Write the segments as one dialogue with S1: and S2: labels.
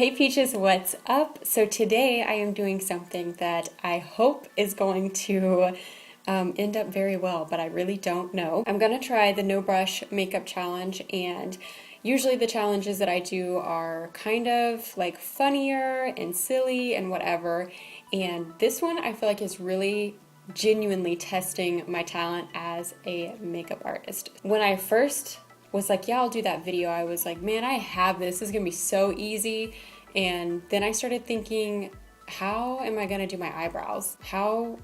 S1: Hey Peaches, what's up? So today I am doing something that I hope is going to end up very well, but I really don't know. I'm gonna try the no brush makeup challenge, and usually the challenges that I do are kind of like funnier and silly and whatever, and this one I feel like is really genuinely testing my talent as a makeup artist. When I first was like, yeah, I'll do that video, I was like, man, I have this is gonna be so easy. And then I started thinking, how am I gonna do my eyebrows? How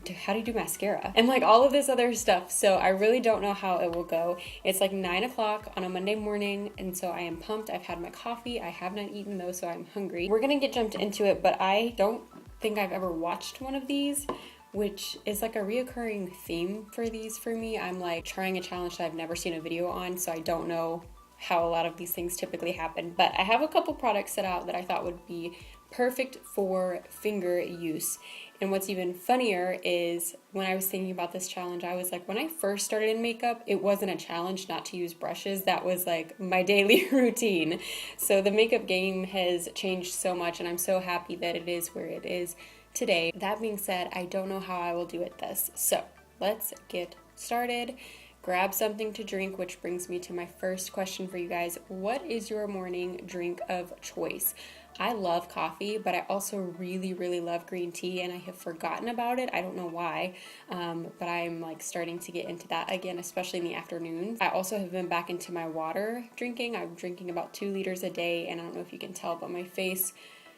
S1: do you do mascara? And like all of this other stuff. So I really don't know how it will go. It's like 9 o'clock on a Monday morning, and so I am pumped. I've had my coffee. I have not eaten though, so I'm hungry. We're gonna get jumped into it, but I don't think I've ever watched one of these, which is like a reoccurring theme for these for me. I'm like trying a challenge that I've never seen a video on, so I don't know how a lot of these things typically happen. But I have a couple products set out that I thought would be perfect for finger use. And what's even funnier is when I was thinking about this challenge, I was like, when I first started in makeup, it wasn't a challenge not to use brushes. That was like my daily routine. So the makeup game has changed so much, and I'm so happy that it is where it is today. That being said, I don't know how I will do it this. So let's get started. Grab something to drink, which brings me to my first question for you guys. What is your morning drink of choice? I love coffee, but I also really, really love green tea, and I have forgotten about it. I don't know why, but I'm like starting to get into that again, especially in the afternoons. I also have been back into my water drinking. I'm drinking about 2 liters a day, and I don't know if you can tell, but my face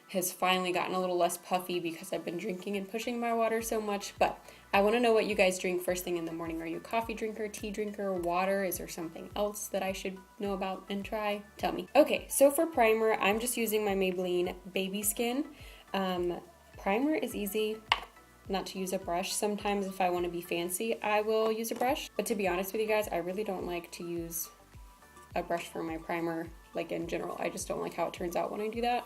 S1: has finally gotten a little less puffy because I've been drinking and pushing my water so much. But I want to know what you guys drink first thing in the morning. Are you a coffee drinker, tea drinker, water? Is there something else that I should know about and try? Tell me. Okay, so for primer, I'm just using my Maybelline Baby Skin. Primer is easy, not to use a brush. Sometimes if I want to be fancy, I will use a brush. But to be honest with you guys, I really don't like to use a brush for my primer, like in general. I just don't like how it turns out when I do that.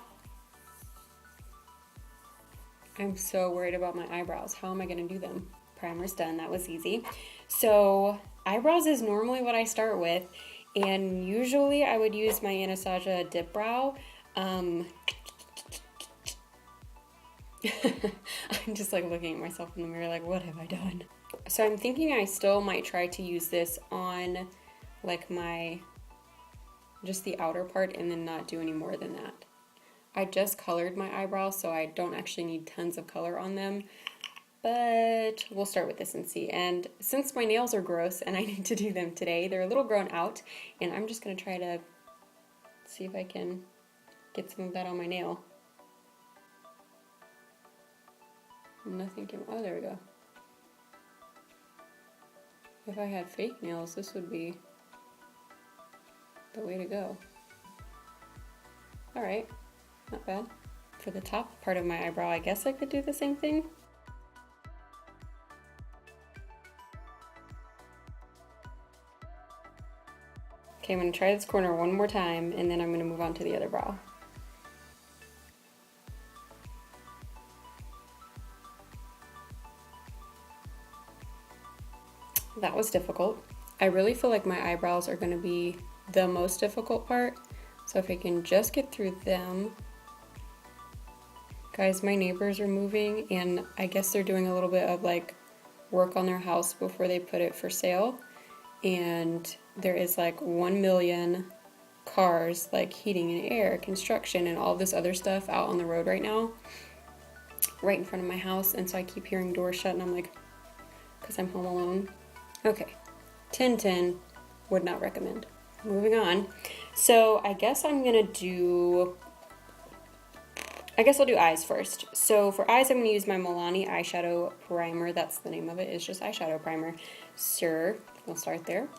S1: I'm so worried about my eyebrows. How am I gonna do them? Primer's done, that was easy. So eyebrows is normally what I start with, and usually I would use my Anastasia Dip Brow. I'm just like looking at myself in the mirror like, what have I done? So I'm thinking I still might try to use this on like just the outer part and then not do any more than that. I just colored my eyebrows, so I don't actually need tons of color on them, but we'll start with this and see. And since my nails are gross and I need to do them today, they're a little grown out, and I'm just gonna try to see if I can get some of that on my nail. Nothing came, oh, there we go. If I had fake nails, this would be the way to go. All right. Not bad. For the top part of my eyebrow, I guess I could do the same thing. Okay, I'm gonna try this corner one more time, and then I'm gonna move on to the other brow. That was difficult. I really feel like my eyebrows are gonna be the most difficult part. So if I can just get through them. Guys, my neighbors are moving, and I guess they're doing a little bit of like work on their house before they put it for sale. And there is like 1 million cars, like heating and air, construction, and all this other stuff out on the road right now, right in front of my house. And so I keep hearing doors shut, and I'm like, because I'm home alone. Okay, 10/10, would not recommend. Moving on. So I guess I'll do eyes first. So for eyes, I'm going to use my Milani eyeshadow primer. That's the name of it. It's just eyeshadow primer. Sure, we'll start there.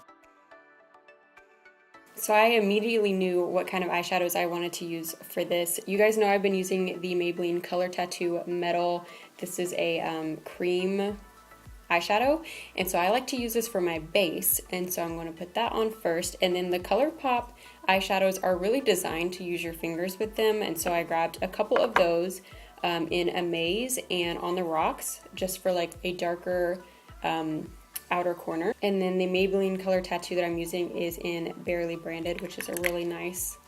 S1: So I immediately knew what kind of eyeshadows I wanted to use for this. You guys know I've been using the Maybelline Color Tattoo Metal. This is a cream eyeshadow, and so I like to use this for my base, and so I'm going to put that on first. And then the Colourpop eyeshadows are really designed to use your fingers with them, and so I grabbed a couple of those in Amaze and On the Rocks, just for like a darker outer corner. And then the Maybelline Color Tattoo that I'm using is in Barely Branded, which is a really nice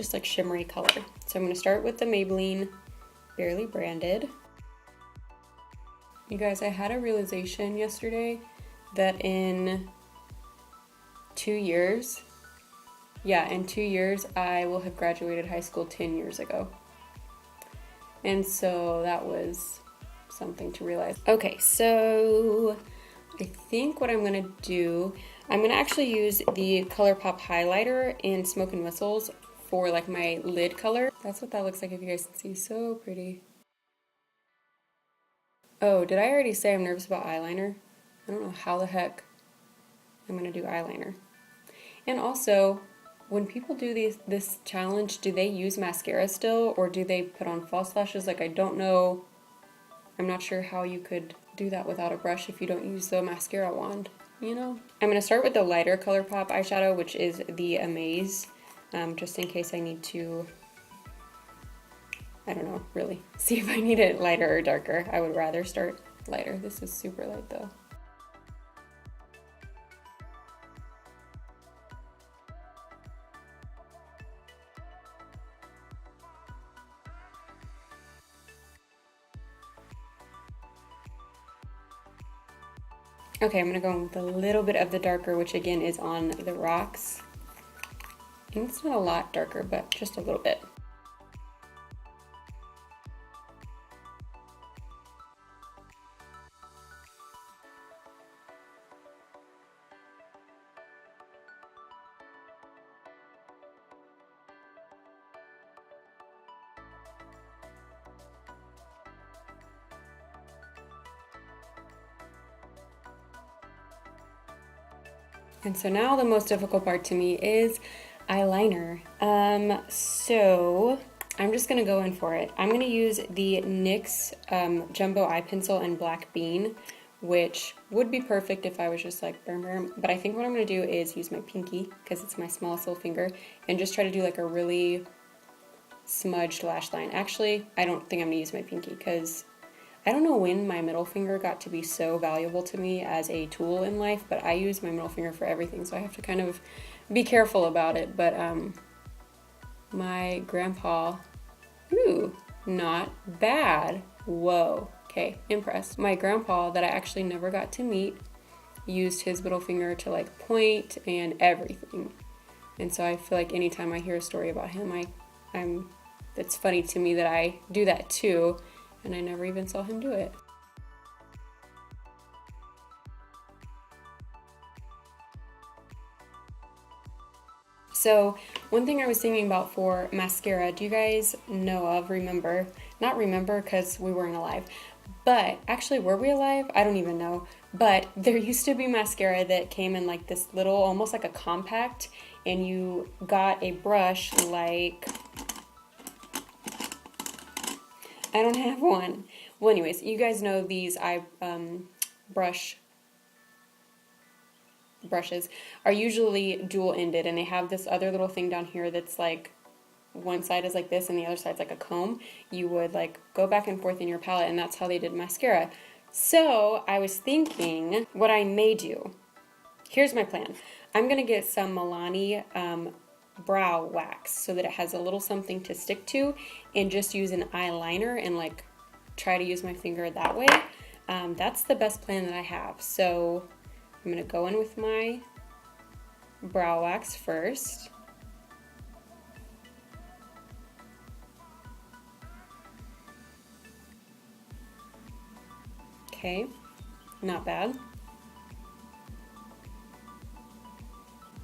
S1: just like shimmery color. So I'm going to start with the Maybelline Barely Branded. You guys, I had a realization yesterday that in 2 years, in 2 years, I will have graduated high school 10 years ago. And so that was something to realize. Okay, so I think what I'm gonna do, I'm gonna actually use the Colourpop highlighter in Smoke and Whistles for like my lid color. That's what that looks like if you guys can see. So pretty. Oh, did I already say I'm nervous about eyeliner? I don't know how the heck I'm gonna do eyeliner. And also, when people do this challenge, do they use mascara still, or do they put on false lashes? Like, I don't know. I'm not sure how you could do that without a brush if you don't use the mascara wand, you know? I'm gonna start with the lighter Colourpop eyeshadow, which is the Amaze, just in case I need to, I don't know, really, see if I need it lighter or darker. I would rather start lighter. This is super light though. Okay, I'm gonna go in with a little bit of the darker, which again is on the rocks. And it's not a lot darker, but just a little bit. And so now the most difficult part to me is eyeliner. So I'm just gonna go in for it. I'm gonna use the NYX Jumbo Eye Pencil in Black Bean, which would be perfect if I was just like burn burn. But I think what I'm gonna do is use my pinky, because it's my smallest little finger, and just try to do like a really smudged lash line. Actually, I don't think I'm gonna use my pinky, because I don't know when my middle finger got to be so valuable to me as a tool in life, but I use my middle finger for everything, so I have to kind of be careful about it. But my grandpa, ooh, not bad. Whoa, okay, impressed. My grandpa, that I actually never got to meet, used his middle finger to like point and everything. And so I feel like anytime I hear a story about him, it's funny to me that I do that too. And I never even saw him do it. So one thing I was thinking about for mascara, do you guys know of, not remember because we weren't alive, but actually were we alive? I don't even know. But there used to be mascara that came in like this little, almost like a compact, and you got a brush like, I don't have one. Well, anyways, you guys know these brushes are usually dual-ended, and they have this other little thing down here that's like, one side is like this and the other side's like a comb. You would like go back and forth in your palette, and that's how they did mascara. So I was thinking what I may do. Here's my plan. I'm gonna get some Milani brow wax so that it has a little something to stick to, and just use an eyeliner and like try to use my finger that way. That's the best plan that I have. So I'm gonna go in with my brow wax first. Okay, not bad.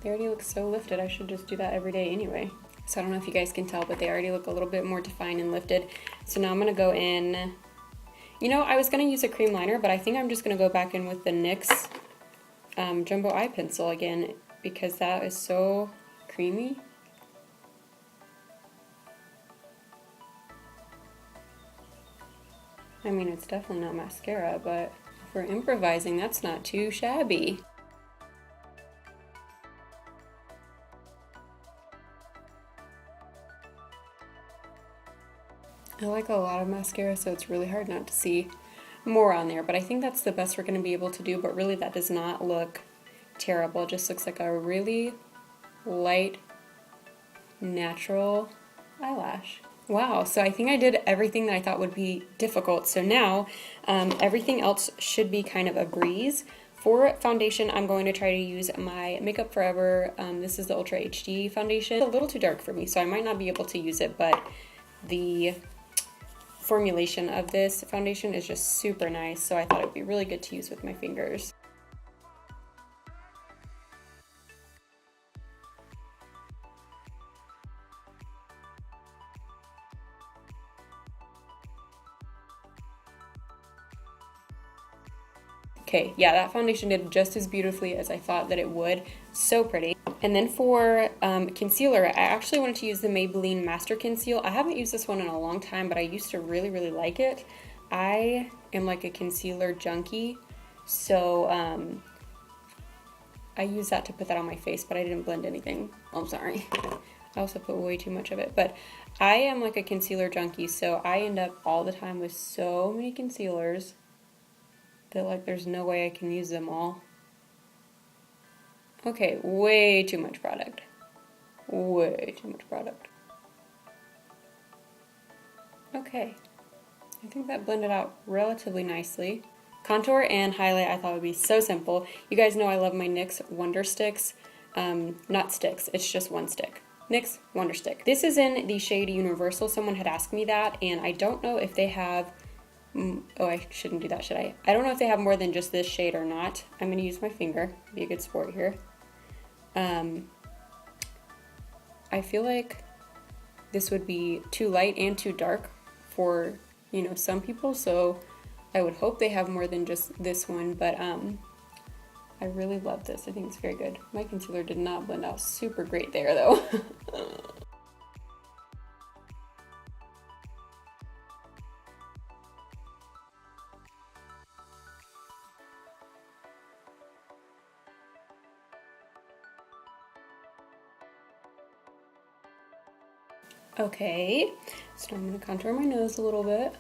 S1: They already look so lifted. I should just do that every day anyway. So I don't know if you guys can tell, but they already look a little bit more defined and lifted. So now I'm gonna go in, you know, I was gonna use a cream liner, but I think I'm just gonna go back in with the NYX Jumbo Eye Pencil again, because that is so creamy. I mean, it's definitely not mascara, but for improvising, that's not too shabby. I like a lot of mascara, so it's really hard not to see more on there, but I think that's the best we're going to be able to do. But really, that does not look terrible. It just looks like a really light natural eyelash. Wow, so I think I did everything that I thought would be difficult. So now everything else should be kind of a breeze. For foundation, I'm going to try to use my Makeup Forever. This is the Ultra HD foundation. It's a little too dark for me, so I might not be able to use it, but the formulation of this foundation is just super nice, so I thought it would be really good to use with my fingers. Okay, yeah, that foundation did just as beautifully as I thought that it would. So pretty. And then for concealer, I actually wanted to use the Maybelline Master Conceal. I haven't used this one in a long time, but I used to really, really like it. I am like a concealer junkie, so I used that to put that on my face, but I didn't blend anything. Oh, I'm sorry. I also put way too much of it, but I am like a concealer junkie, so I end up all the time with so many concealers that like there's no way I can use them all. Okay, way too much product. Way too much product. Okay, I think that blended out relatively nicely. Contour and highlight I thought would be so simple. You guys know I love my NYX Wonder Sticks. Not sticks, it's just one stick. NYX Wonder Stick. This is in the shade Universal. Someone had asked me that, and I don't know if they have oh, I shouldn't do that, should I? I don't know if they have more than just this shade or not. I'm going to use my finger, be a good sport here. I feel like this would be too light and too dark for, you know, some people, so I would hope they have more than just this one, but I really love this. I think it's very good. My concealer did not blend out super great there, though. Okay, so I'm going to contour my nose a little bit.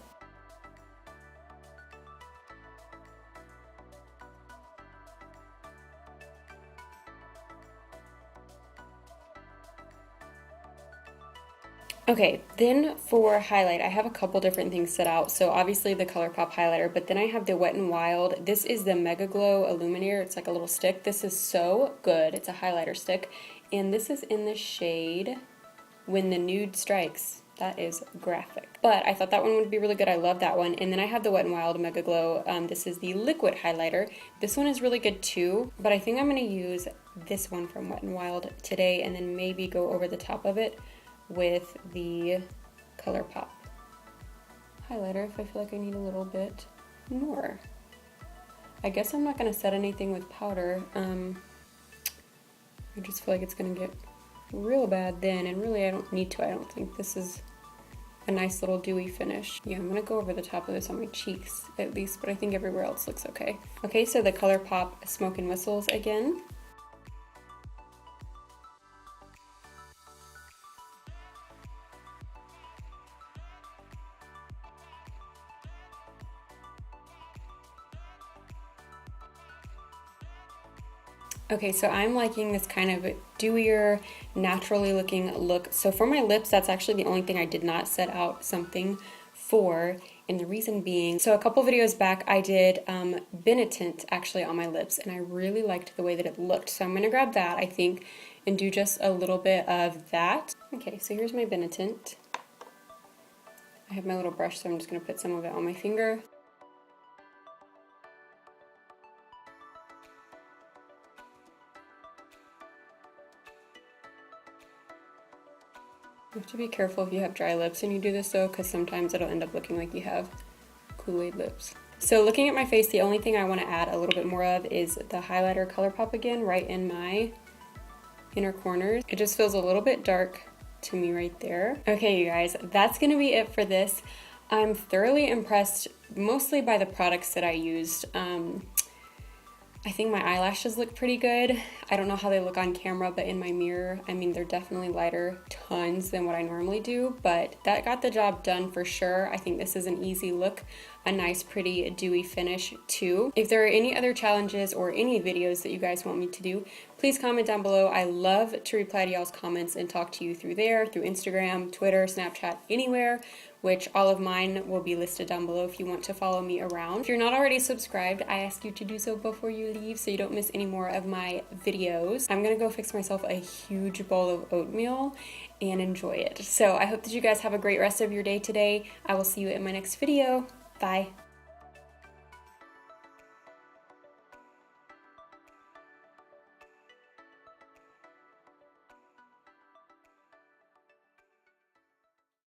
S1: Okay, then for highlight, I have a couple different things set out. So obviously the Colourpop highlighter, but then I have the Wet n Wild. This is the Mega Glow Illuminator. It's like a little stick. This is so good. It's a highlighter stick. And this is in the shade When the Nude Strikes. That is graphic. But I thought that one would be really good. I love that one. And then I have the Wet n Wild Mega Glow. This is the liquid highlighter. This one is really good too, but I think I'm going to use this one from Wet n Wild today and then maybe go over the top of it with the Colourpop highlighter if I feel like I need a little bit more. I guess I'm not going to set anything with powder. I just feel like it's going to get real bad then, and really I don't need to. I don't think this is a nice little dewy finish. Yeah, I'm going to go over the top of this on my cheeks at least, but I think everywhere else looks okay. Okay, so the Colourpop Smoke and Whistles again. Okay, so I'm liking this kind of dewier, naturally looking look. So for my lips, that's actually the only thing I did not set out something for, and the reason being, so a couple videos back I did Benetint actually on my lips, and I really liked the way that it looked. So I'm going to grab that, I think, and do just a little bit of that. Okay, so here's my Benetint. I have my little brush, so I'm just going to put some of it on my finger. You have to be careful if you have dry lips and you do this though, because sometimes it'll end up looking like you have Kool-Aid lips. So looking at my face, the only thing I want to add a little bit more of is the highlighter Colourpop again, right in my inner corners. It just feels a little bit dark to me right there. Okay, you guys, that's going to be it for this. I'm thoroughly impressed mostly by the products that I used. I think my eyelashes look pretty good. I don't know how they look on camera, but in my mirror, I mean, they're definitely lighter tons than what I normally do, but that got the job done for sure. I think this is an easy look, a nice, pretty, dewy finish too. If there are any other challenges or any videos that you guys want me to do, please please comment down below. I love to reply to y'all's comments and talk to you through there, through Instagram, Twitter, Snapchat, anywhere, which all of mine will be listed down below if you want to follow me around. If you're not already subscribed, I ask you to do so before you leave so you don't miss any more of my videos. I'm gonna go fix myself a huge bowl of oatmeal and enjoy it. So I hope that you guys have a great rest of your day today. I will see you in my next video. Bye.